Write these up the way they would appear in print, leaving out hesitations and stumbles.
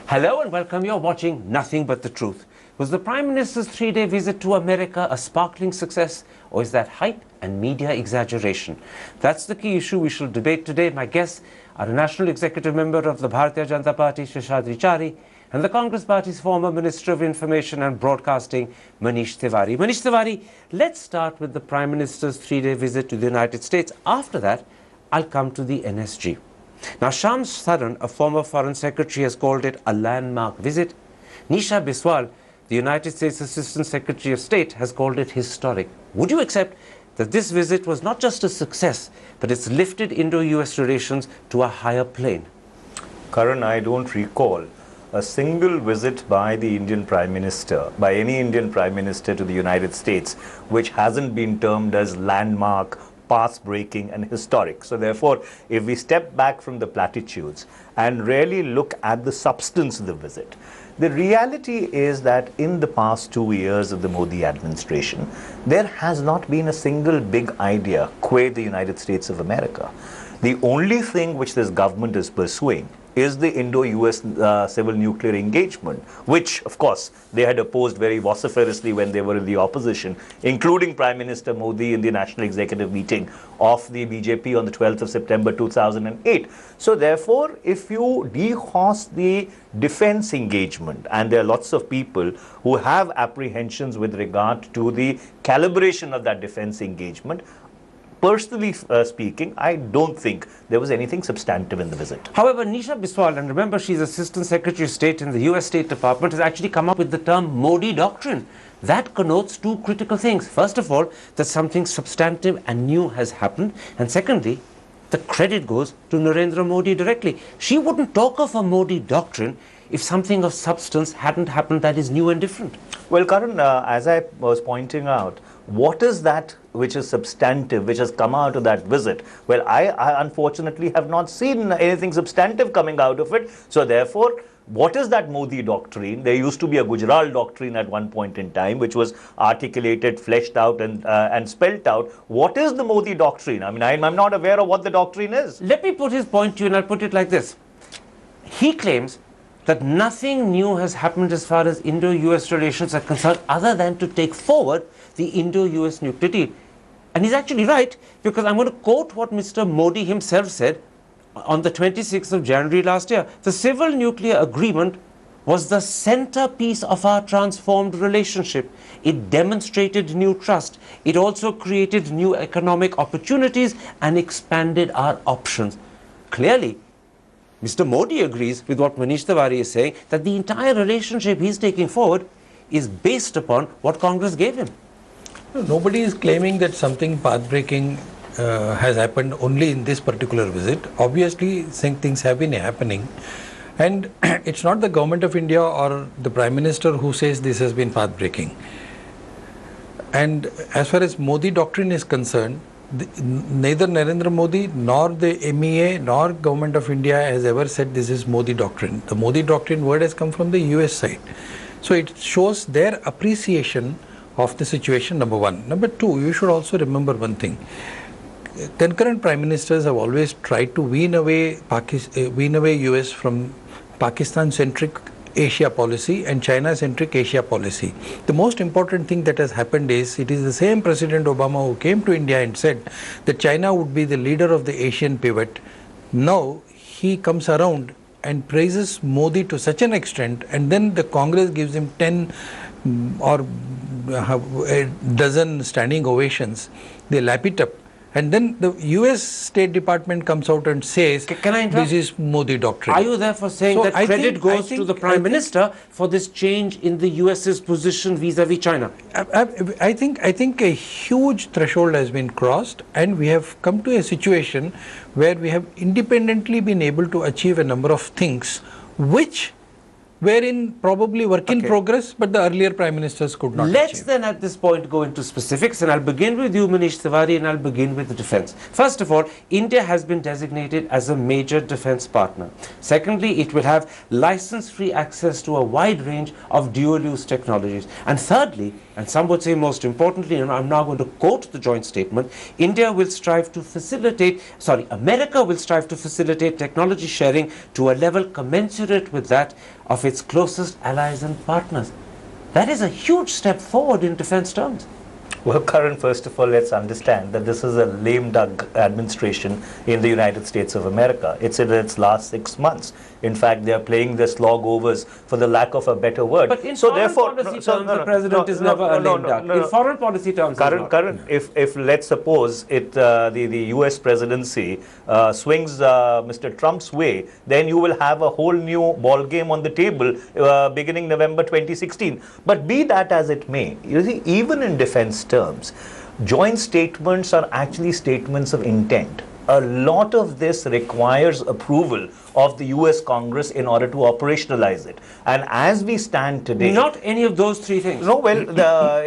Hello and welcome. You're watching Nothing But the Truth. Was the Prime Minister's three-day visit to America a sparkling success, or is that hype and media exaggeration? That's the key issue we shall debate today. My guests are a National Executive Member of the Bharatiya Janata Party, Seshadri Chari, and the Congress Party's former Minister of Information and Broadcasting, Manish Tewari. Manish Tewari, let's start with the Prime Minister's three-day visit to the United States. After that, I'll come to the NSG. Now, Shams Saran, a former Foreign Secretary, has called it a landmark visit. Nisha Biswal, the United States Assistant Secretary of State, has called it historic. Would you accept that this visit was not just a success, but it's lifted Indo-US relations to a higher plane? Karan, I don't recall a single visit by the Indian Prime Minister, by any Indian Prime Minister to the United States, which hasn't been termed as landmark, path-breaking and historic. So therefore, if we step back from the platitudes and really look at the substance of the visit, the reality is that in the past 2 years of the Modi administration, there has not been a single big idea qua the United States of America. The only thing which this government is pursuing is the Indo-US civil nuclear engagement, which, of course, they had opposed very vociferously when they were in the opposition, including Prime Minister Modi in the National Executive Meeting of the BJP on the 12th of September 2008. So therefore, if you dehorse the defense engagement, and there are lots of people who have apprehensions with regard to the calibration of that defense engagement, personally speaking, I don't think there was anything substantive in the visit. However, Nisha Biswal, and remember she's Assistant Secretary of State in the US State Department, has actually come up with the term Modi Doctrine. That connotes two critical things. First of all, that something substantive and new has happened. And secondly, the credit goes to Narendra Modi directly. She wouldn't talk of a Modi Doctrine if something of substance hadn't happened that is new and different. Well, Karan, as I was pointing out, what is that which is substantive, which has come out of that visit? Well, I unfortunately have not seen anything substantive coming out of it. So therefore, what is that Modi Doctrine? There used to be a Gujarat Doctrine at one point in time, which was articulated, fleshed out and spelt out. What is the Modi Doctrine? I mean, I'm not aware of what the doctrine is. Let me put his point to you, and I'll put it like this. He claims that nothing new has happened as far as Indo-US relations are concerned other than to take forward the Indo-US nuclear deal. And he's actually right, because I'm going to quote what Mr. Modi himself said on the 26th of January last year. The civil nuclear agreement was the centerpiece of our transformed relationship. It demonstrated new trust. It also created new economic opportunities and expanded our options. Clearly, Mr. Modi agrees with what Manish Tewari is saying, that the entire relationship he's taking forward is based upon what Congress gave him. Nobody is claiming that something path-breaking has happened only in this particular visit. Obviously, things have been happening. And it's not the government of India or the Prime Minister who says this has been path-breaking. And as far as Modi Doctrine is concerned, neither Narendra Modi nor the MEA nor Government of India has ever said this is Modi Doctrine. The Modi Doctrine word has come from the US side. So it shows their appreciation of the situation, number one. Number two, you should also remember one thing. Concurrent Prime Ministers have always tried to wean away US from Pakistan-centric Asia policy and China-centric Asia policy. The most important thing that has happened is, it is the same President Obama who came to India and said that China would be the leader of the Asian pivot. Now he comes around and praises Modi to such an extent, and then the Congress gives him 10 or a dozen standing ovations. They lap it up. And then the US State Department comes out and says, this is Modi Doctrine. Are you therefore saying that credit goes to the Prime Minister for this change in the US's position vis-a-vis China? I think a huge threshold has been crossed, and we have come to a situation where we have independently been able to achieve a number of things which were in probably work in progress, but the earlier Prime Ministers could not Let's achieve. then at this point go into specifics, and I'll begin with you, Manish Tewari, and I'll begin with the defense. First of all, India has been designated as a major defense partner. Secondly, it will have license-free access to a wide range of dual-use technologies. And thirdly, and some would say most importantly, and I'm now going to quote the joint statement, America will strive to facilitate technology sharing to a level commensurate with that of its closest allies and partners. That is a huge step forward in defense terms. Well, Karan, first of all, let's understand that this is a lame duck administration in the United States of America. It's in its last 6 months. In fact, they are playing the slog overs for the lack of a better word. But in foreign policy terms, the president is never a lame duck. In foreign policy terms, Karan, if let's suppose the US presidency swings Mr. Trump's way, then you will have a whole new ball game on the table beginning November 2016. But be that as it may, you see, even in defense terms, joint statements are actually statements of intent. A lot of this requires approval of the US Congress in order to operationalize it. And as we stand today... Not any of those three things. No, well,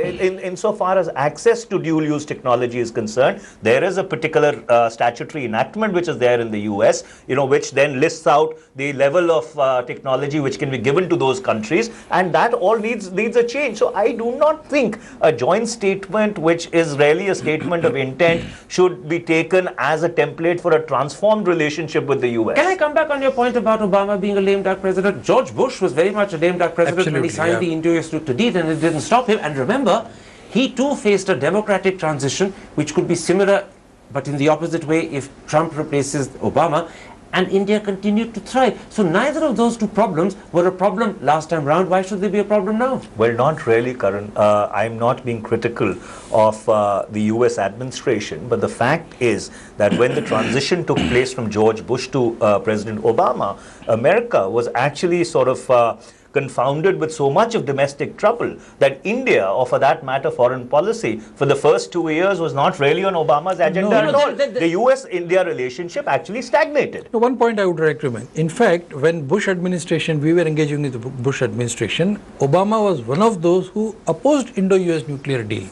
insofar as access to dual-use technology is concerned, there is a particular statutory enactment which is there in the US, which then lists out the level of technology which can be given to those countries, and that all needs a change. So I do not think a joint statement, which is really a statement of intent, should be taken as a template for a transformed relationship with the US. Can I come back on your point about Obama being a lame duck president? George Bush was very much a lame duck president when he signed the Indo-US Nuclear Deal, and it didn't stop him. And remember, he too faced a democratic transition which could be similar but in the opposite way if Trump replaces Obama, and India continued to thrive. So neither of those two problems were a problem last time round. Why should they be a problem now? Well, not really, Karan. I'm not being critical of the US administration, but the fact is that when the transition took place from George Bush to President Obama, America was actually sort of confounded with so much of domestic trouble that India, or for that matter foreign policy, for the first 2 years was not really on Obama's agenda at all. The US-India relationship actually stagnated. One point I would like to make. In fact, when Bush administration, we were engaging with the Bush administration, Obama was one of those who opposed Indo-US nuclear deal.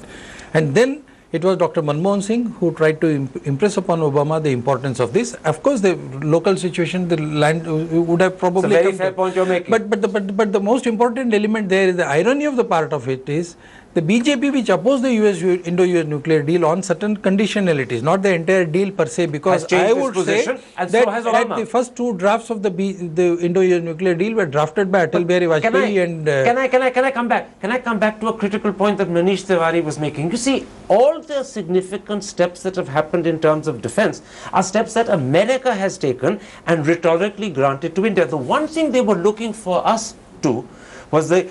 And then it was Dr. Manmohan Singh who tried to impress upon Obama the importance of this. Of course, the local situation, the land would have probably... It's a very fair point you're making. But the most important element there is the irony of the part of it is the BJP which opposed the Indo-US nuclear deal on certain conditionalities, not the entire deal per se, because I would say that the first two drafts of the Indo-US nuclear deal were drafted by Atal Bihari Vajpayee Can I come back? Can I come back to a critical point that Manish Tewari was making? You see, all the significant steps that have happened in terms of defense are steps that America has taken and rhetorically granted to India. The one thing they were looking for us to was the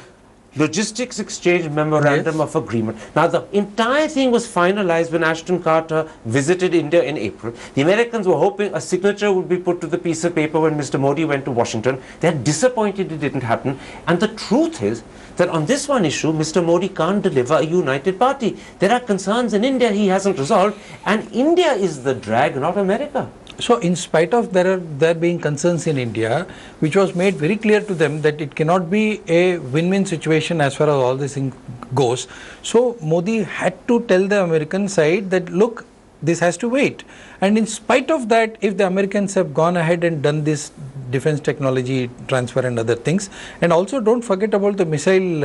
Logistics Exchange Memorandum of Agreement. Now, the entire thing was finalized when Ashton Carter visited India in April. The Americans were hoping a signature would be put to the piece of paper when Mr. Modi went to Washington. They're disappointed it didn't happen. And the truth is that on this one issue, Mr. Modi can't deliver a united party. There are concerns in India he hasn't resolved, and India is the drag, not America. So, in spite of there being concerns in India, which was made very clear to them that it cannot be a win-win situation as far as all this thing goes. So, Modi had to tell the American side that, look, this has to wait. And in spite of that, if the Americans have gone ahead and done this defense technology transfer and other things, and also don't forget about the missile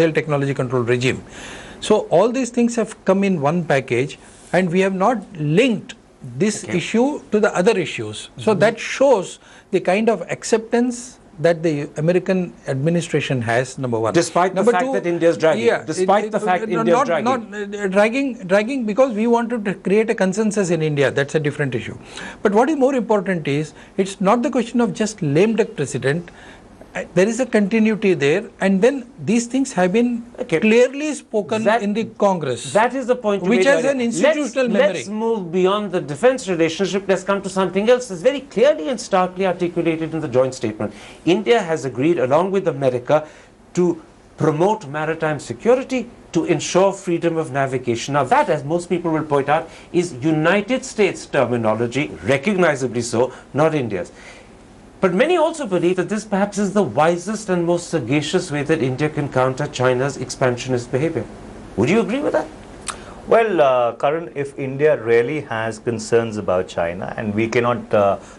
technology control regime. So, all these things have come in one package, and we have not linked this issue to the other issues. So that shows the kind of acceptance that the American administration has, number one. Despite the fact that India is dragging. Yeah, despite the fact India is dragging. Not dragging because we wanted to create a consensus in India. That's a different issue. But what is more important is, it's not the question of just lame duck president. There is a continuity there, and then these things have been clearly spoken in the Congress. That is the point which has an institutional memory. Let's move beyond the defense relationship. Let's come to something else. It's very clearly and starkly articulated in the joint statement. India has agreed, along with America, to promote maritime security, to ensure freedom of navigation. Now that, as most people will point out, is United States terminology, recognizably so, not India's. But many also believe that this perhaps is the wisest and most sagacious way that India can counter China's expansionist behavior. Would you agree with that? Well, Karan, if India really has concerns about China, and we cannot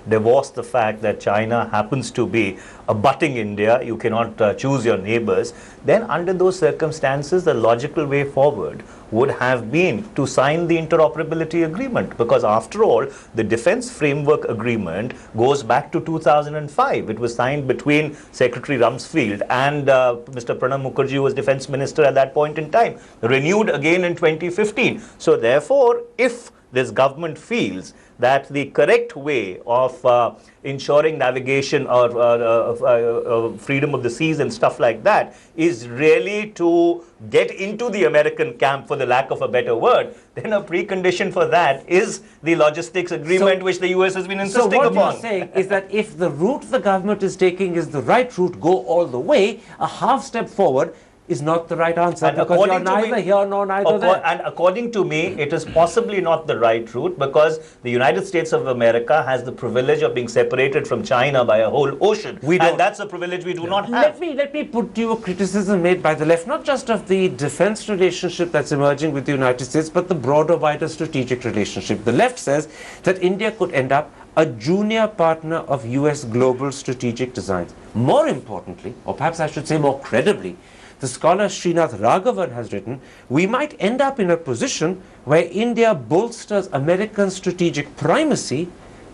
divorce the fact that China happens to be abutting India, you cannot choose your neighbors, then under those circumstances, the logical way forward would have been to sign the Interoperability Agreement, because after all, the Defence Framework Agreement goes back to 2005. It was signed between Secretary Rumsfeld and Mr. Pranab Mukherjee, who was Defence Minister at that point in time, renewed again in 2015. So therefore, if this government feels that the correct way of ensuring navigation or freedom of the seas and stuff like that is really to get into the American camp, for the lack of a better word, then a precondition for that is the logistics agreement, which the US has been insisting upon. So what you're saying is that if the route the government is taking is the right route, go all the way, a half step forward is not the right answer, and because you're neither here nor neither there. And according to me, it is possibly not the right route, because the United States of America has the privilege of being separated from China by a whole ocean. And that's a privilege we do not have. Let me put to you a criticism made by the left, not just of the defense relationship that's emerging with the United States, but the broader, wider strategic relationship. The left says that India could end up a junior partner of US global strategic designs. More importantly, or perhaps I should say more credibly, the scholar Srinath Raghavan has written, we might end up in a position where India bolsters American strategic primacy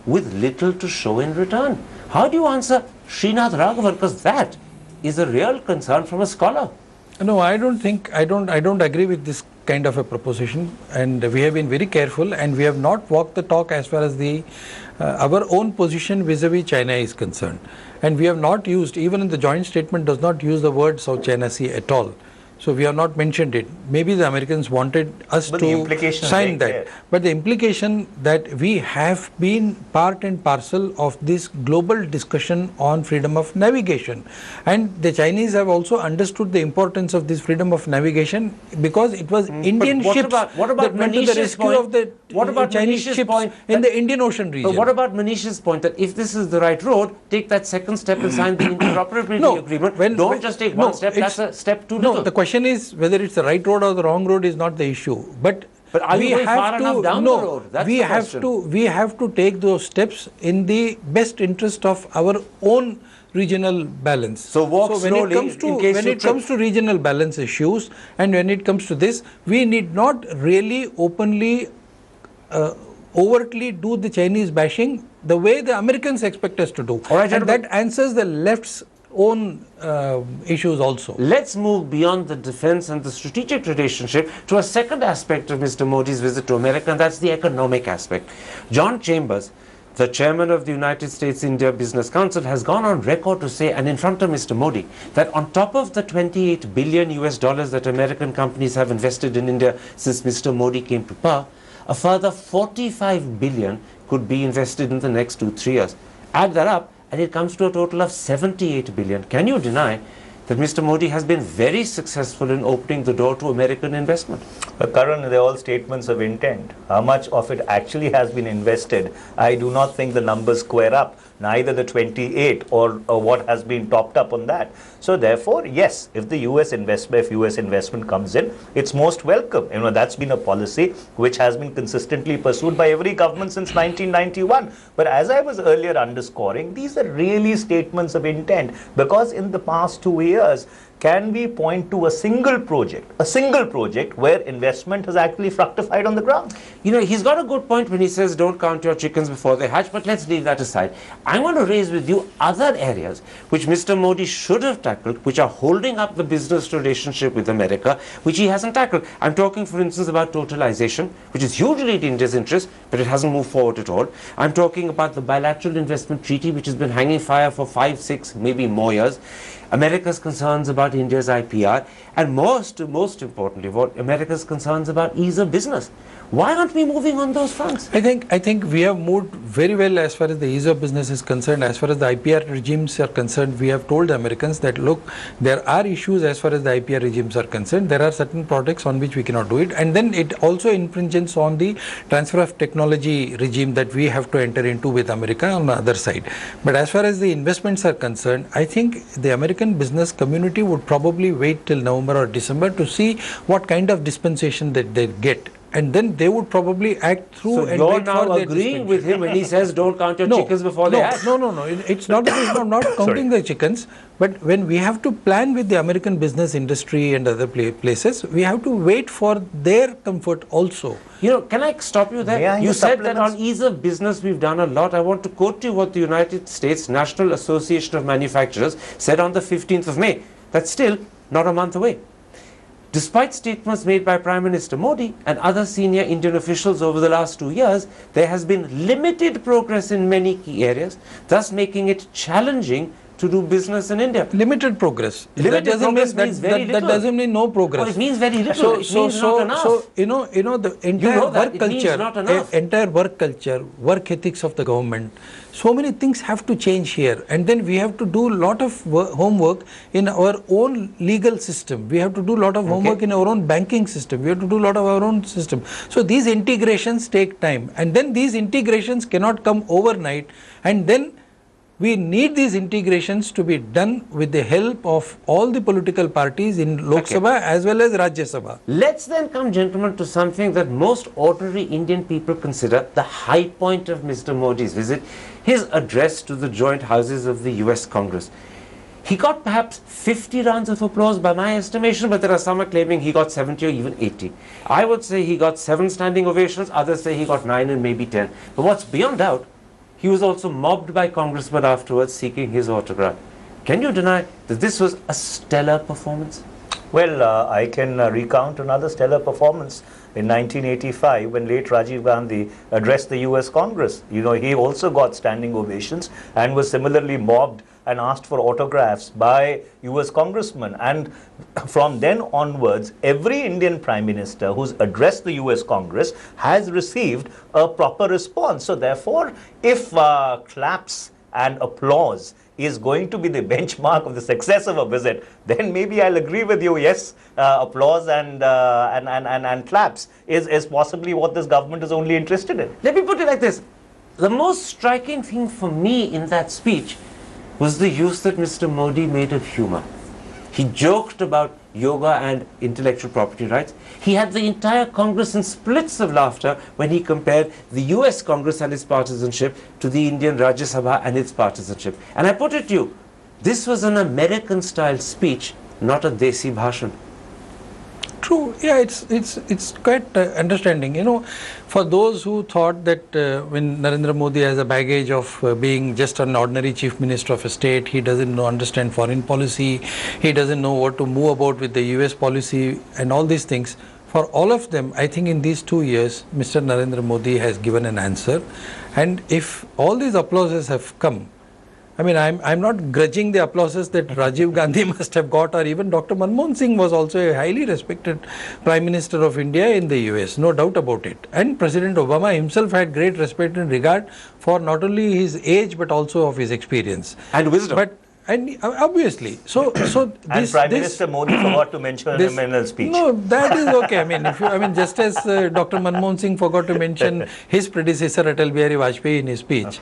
with little to show in return. How do you answer Srinath Raghavan? Because that is a real concern from a scholar. No, I don't agree with this kind of a proposition, and we have been very careful, and we have not walked the talk as far as the our own position vis-a-vis China is concerned. And we have not used, even in the joint statement does not use the word South China Sea at all. So we have not mentioned it. Maybe the Americans wanted us to sign that. But the implication that we have been part and parcel of this global discussion on freedom of navigation. And the Chinese have also understood the importance of this freedom of navigation, because it was Indian ships that went to the rescue of the Chinese ships in the Indian Ocean region. But what about Manish's point that if this is the right road, take that second step and sign the Interoperability Agreement. Don't just take one step, that's a step too little. No, the question is whether it's the right road or the wrong road is not the issue. But are you going far enough down the road? That's we have to take those steps in the best interest of our own regional balance. So walk slowly when it comes to regional balance issues, and when it comes to this, we need not really openly overtly do the Chinese bashing the way the Americans expect us to do. All right, and that answers the left's own issues also. Let's move beyond the defense and the strategic relationship to a second aspect of Mr. Modi's visit to America, and that's the economic aspect. John Chambers, the chairman of the United States India Business Council, has gone on record to say, and in front of Mr. Modi, that on top of the $28 billion that American companies have invested in India since Mr. Modi came to power, a further $45 billion could be invested in the next 2-3 years. Add that up, and it comes to a total of $78 billion. Can you deny that Mr. Modi has been very successful in opening the door to American investment? Karan, they're all statements of intent. How much of it actually has been invested? I do not think the numbers square up, neither the 28 or what has been topped up on that. So therefore, yes, if the US investment comes in, it's most welcome. You know, that's been a policy which has been consistently pursued by every government since 1991. But as I was earlier underscoring, these are really statements of intent, because in the past 2 years, can we point to a single project where investment has actually fructified on the ground? You know, he's got a good point when he says don't count your chickens before they hatch, but let's leave that aside. I want to raise with you other areas which Mr. Modi should have tackled, which are holding up the business relationship with America, which he hasn't tackled. I'm talking, for instance, about totalization, which is hugely in India's interest, but it hasn't moved forward at all. I'm talking about the bilateral investment treaty, which has been hanging fire for 5, 6, maybe more years. America's concerns about India's IPR, and most importantly, what America's concerns about ease of business. Why aren't we moving on those fronts? I think we have moved very well as far as the ease of business is concerned. As far as the IPR regimes are concerned, we have told the Americans that, look, there are issues as far as the IPR regimes are concerned. There are certain products on which we cannot do it, and then it also infringes on the transfer of technology regime that we have to enter into with America on the other side. But as far as the investments are concerned, I think the American business community would probably wait till November or December to see what kind of dispensation that they get and then they would probably act through So and you're wait now for their agreeing with him when he says don't count your No, chickens before they hatch. No. It's not that I'm not counting the chickens, but when we have to plan with the American business industry and other places, we have to wait for their comfort also. You know, can I stop you there? You said that on ease of business we've done a lot. I want to quote to you what the United States National Association of Manufacturers said on the 15th of May. That's still not a month away. Despite statements made by Prime Minister Modi and other senior Indian officials over the last 2 years, there has been limited progress in many key areas, thus making it challenging to do business in India. Limited progress. Limited that doesn't progress mean means very that little. doesn't mean no progress. Oh, it means very little. It means not enough. So you know the entire know that. work It means culture, not enough. entire work culture, work ethics of the government. So many things have to change here, and then we have to do a lot of homework in our own legal system. We have to do a lot of homework in our own banking system. We have to do a lot of our own system. So these integrations take time, and then these integrations cannot come overnight, and then we need these integrations to be done with the help of all the political parties in Lok Sabha as well as Rajya Sabha. Let's then come, gentlemen, to something that most ordinary Indian people consider the high point of Mr. Modi's visit, his address to the joint houses of the US Congress. He got perhaps 50 rounds of applause by my estimation, but there are some are claiming he got 70 or even 80. I would say he got 7 standing ovations, others say he got 9 and maybe 10. But what's beyond doubt, he was also mobbed by congressmen afterwards seeking his autograph. Can you deny that this was a stellar performance? Well, I can recount another stellar performance in 1985 when late Rajiv Gandhi addressed the US Congress. You know, he also got standing ovations and was similarly mobbed and asked for autographs by US congressmen. And from then onwards, every Indian Prime Minister who's addressed the US Congress has received a proper response. So therefore, if claps and applause is going to be the benchmark of the success of a visit, then maybe I'll agree with you. Yes, applause and claps is possibly what this government is only interested in. Let me put it like this. The most striking thing for me in that speech was the use that Mr. Modi made of humor. He joked about yoga and intellectual property rights. He had the entire Congress in splits of laughter when he compared the US Congress and its partisanship to the Indian Rajya Sabha and its partisanship. And I put it to you, this was an American-style speech, not a Desi bhashan. True, yeah, it's quite understanding. You know, for those who thought that when Narendra Modi has a baggage of being just an ordinary chief minister of a state, he doesn't understand foreign policy, he doesn't know what to move about with the US policy and all these things. For all of them, I think in these 2 years, Mr. Narendra Modi has given an answer. And if all these applauses have come, I mean, I'm not grudging the applauses that Rajiv Gandhi must have got, or even Dr. Manmohan Singh was also a highly respected Prime Minister of India in the US, no doubt about it. And President Obama himself had great respect and regard for not only his age but also of his experience. And wisdom. And obviously, so and Prime Minister Modi forgot to mention him in his speech. No, that is okay. I mean, just as Dr. Manmohan Singh forgot to mention his predecessor Atal Bihari Vajpayee in his speech.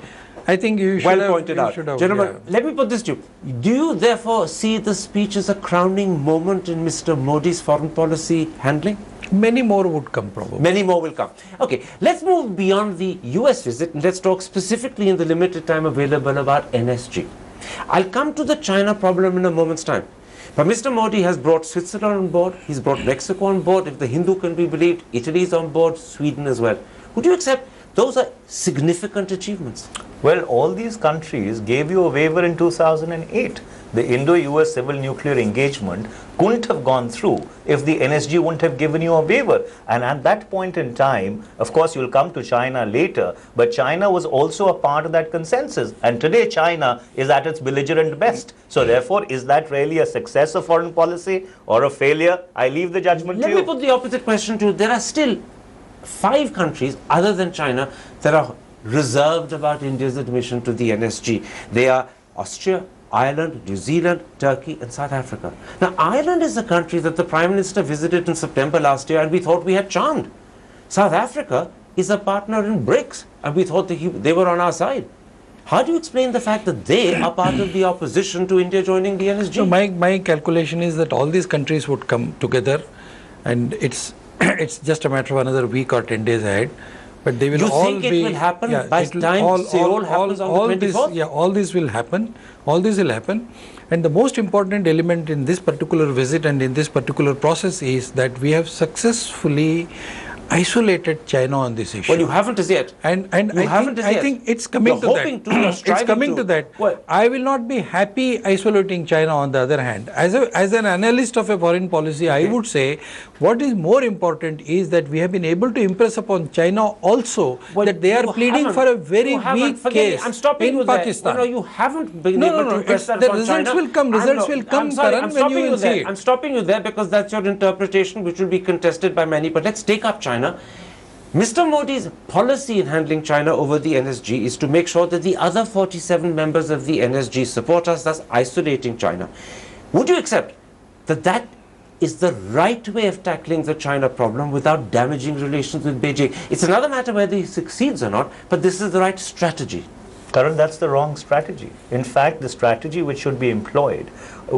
I think you should well pointed out. Gentlemen, let me put this to you. Do you therefore see the speech as a crowning moment in Mr. Modi's foreign policy handling? Many more would come probably. Many more will come. Okay, let's move beyond the US visit and let's talk specifically in the limited time available about NSG. I'll come to the China problem in a moment's time. But Mr. Modi has brought Switzerland on board, he's brought Mexico on board, if the Hindu can be believed, Italy is on board, Sweden as well. Would you accept those are significant achievements? Well, all these countries gave you a waiver in 2008. The Indo-US civil nuclear engagement couldn't have gone through if the NSG wouldn't have given you a waiver. And at that point in time, of course, you'll come to China later, but China was also a part of that consensus. And today, China is at its belligerent best. So therefore, is that really a success of foreign policy or a failure? I leave the judgment to you. Let me put the opposite question to you. There are still 5 countries other than China that are reserved about India's admission to the NSG. They are Austria, Ireland, New Zealand, Turkey and South Africa. Now Ireland is a country that the Prime Minister visited in September last year and we thought we had charmed. South Africa is a partner in BRICS and we thought they were on our side. How do you explain the fact that they are part of the opposition to India joining the NSG? So my calculation is that all these countries would come together, and it's it's just a matter of another week or 10 days ahead. But they will You all think it be, will happen yeah, by it will time Seoul happens on the 24th? This, yeah, all this will happen. All this will happen. And the most important element in this particular visit and in this particular process is that we have successfully isolated China on this issue. Well, you haven't as yet. And I think it's coming to that. It's coming to that. Well, I will not be happy isolating China on the other hand. As an analyst of a foreign policy, I would say what is more important is that we have been able to impress upon China also that they are pleading for a very weak case in Pakistan. No, you haven't been able to impress that upon China. Results will come, Karan, when you will see it. I'm stopping you there because that's your interpretation, which will be contested by many. But let's take up China. Mr. Modi's policy in handling China over the NSG is to make sure that the other 47 members of the NSG support us, thus isolating China. Would you accept that that is the right way of tackling the China problem without damaging relations with Beijing? It's another matter whether he succeeds or not, but this is the right strategy. Karan, that's the wrong strategy. In fact, the strategy which should be employed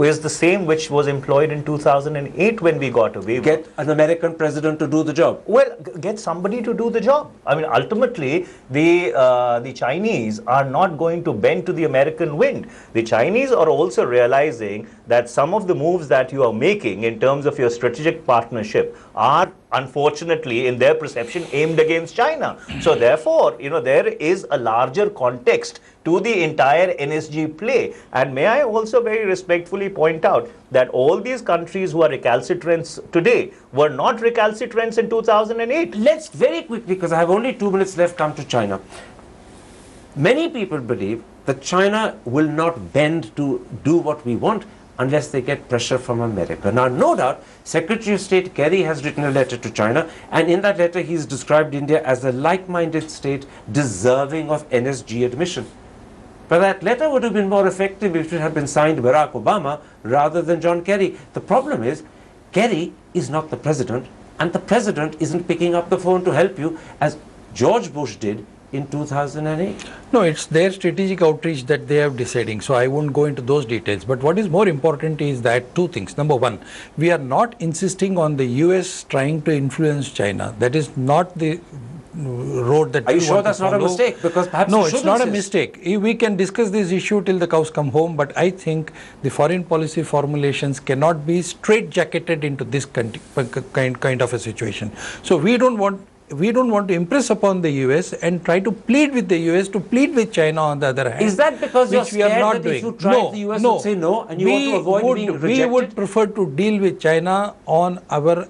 is the same which was employed in 2008 when we got away with. Get an American president to do the job. Well, get somebody to do the job. I mean, ultimately, the Chinese are not going to bend to the American wind. The Chinese are also realizing that some of the moves that you are making in terms of your strategic partnership are, unfortunately, in their perception, aimed against China. So therefore, there is a larger context to the entire NSG play. And may I also very respectfully point out that all these countries who are recalcitrants today were not recalcitrants in 2008. Let's very quickly, because I have only 2 minutes left, come to China. Many people believe that China will not bend to do what we want unless they get pressure from America. Now, no doubt, Secretary of State Kerry has written a letter to China, and in that letter he's described India as a like-minded state deserving of NSG admission. But that letter would have been more effective if it had been signed Barack Obama rather than John Kerry. The problem is, Kerry is not the president, and the president isn't picking up the phone to help you as George Bush did in 2008. No, it's their strategic outreach that they are deciding. So I won't go into those details. But what is more important is that two things. Number one, we are not insisting on the US trying to influence China. That is not the road that Are you sure that's not a mistake? Because perhaps no, it's not a mistake. We can discuss this issue till the cows come home, but I think the foreign policy formulations cannot be straight-jacketed into this kind of a situation. So we don't want to impress upon the US and try to plead with the US to plead with China on the other hand. Is that because you're scared that if you try the US would say no and you want to avoid being rejected? We would prefer to deal with China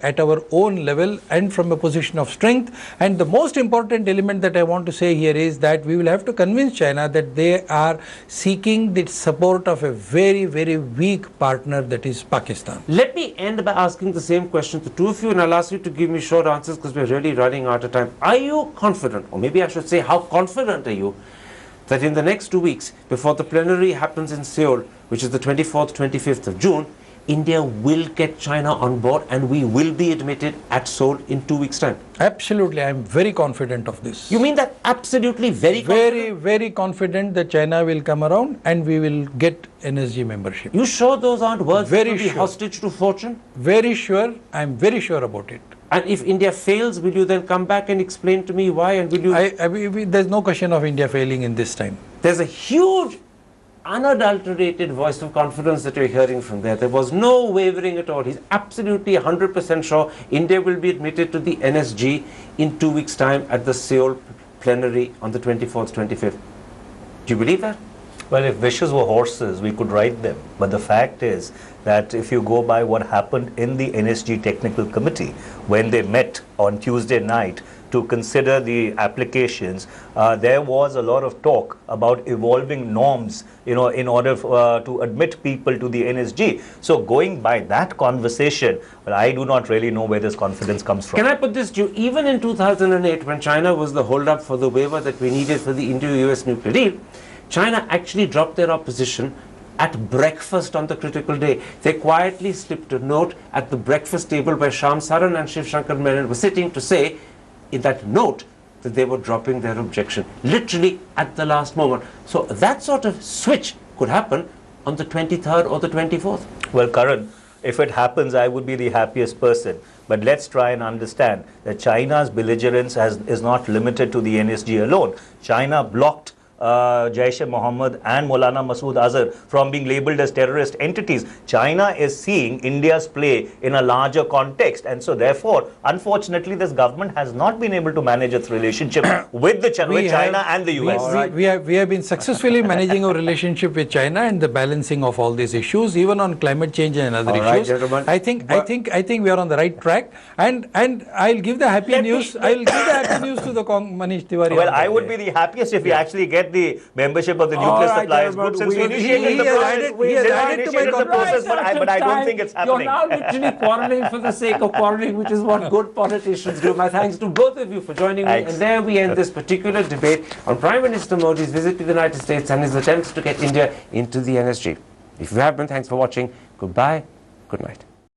at our own level and from a position of strength. And the most important element that I want to say here is that we will have to convince China that they are seeking the support of a very, very weak partner, that is Pakistan. Let me end by asking the same question to two of you, and I'll ask you to give me short answers because we're really running out of time. Are you confident, or maybe I should say how confident are you, that in the next 2 weeks before the plenary happens in Seoul, which is the 24th, 25th of June, India will get China on board and we will be admitted at Seoul in 2 weeks' time? Absolutely, I am very confident of this. You mean that absolutely very confident? Very, very confident that China will come around and we will get NSG membership. You sure those aren't words Very that will be sure. hostage to fortune? Very sure, I am very sure about it. And if India fails, will you then come back and explain to me why? And will you? There's no question of India failing in this time. There's a huge, unadulterated voice of confidence that you're hearing from there. There was no wavering at all. He's absolutely 100% sure India will be admitted to the NSG in 2 weeks' time at the Seoul plenary on the 24th, 25th. Do you believe that? Well, if wishes were horses, we could ride them. But the fact is that if you go by what happened in the NSG Technical Committee, when they met on Tuesday night to consider the applications, there was a lot of talk about evolving norms, in order to admit people to the NSG. So going by that conversation, well, I do not really know where this confidence comes from. Can I put this to you? Even in 2008, when China was the hold-up for the waiver that we needed for the Indo-US nuclear deal, China actually dropped their opposition at breakfast on the critical day. They quietly slipped a note at the breakfast table where Shyam Saran and Shiv Shankar Menon were sitting to say in that note that they were dropping their objection, literally at the last moment. So that sort of switch could happen on the 23rd or the 24th. Well, Karan, if it happens, I would be the happiest person. But let's try and understand that China's belligerence is not limited to the NSG alone. China blocked Jaish-e-Mohammed and Maulana Masood Azhar from being labeled as terrorist entities. China is seeing India's play in a larger context, and so therefore, unfortunately, this government has not been able to manage its relationship with China and the US. We have been successfully managing our relationship with China and the balancing of all these issues, even on climate change and other issues. I think we are on the right track, and I'll give the happy news. I'll give the happy news to the Manish Tewari. Well, I would be the happiest if we actually get the membership of the Nuclear Suppliers Group, since we initiated the process. But I don't think it's happening. You're now literally quarreling for the sake of quarreling, which is what good politicians do. My thanks to both of you for joining me. And there we end this particular debate on Prime Minister Modi's visit to the United States and his attempts to get India into the NSG. If you have been, thanks for watching. Goodbye. Good night.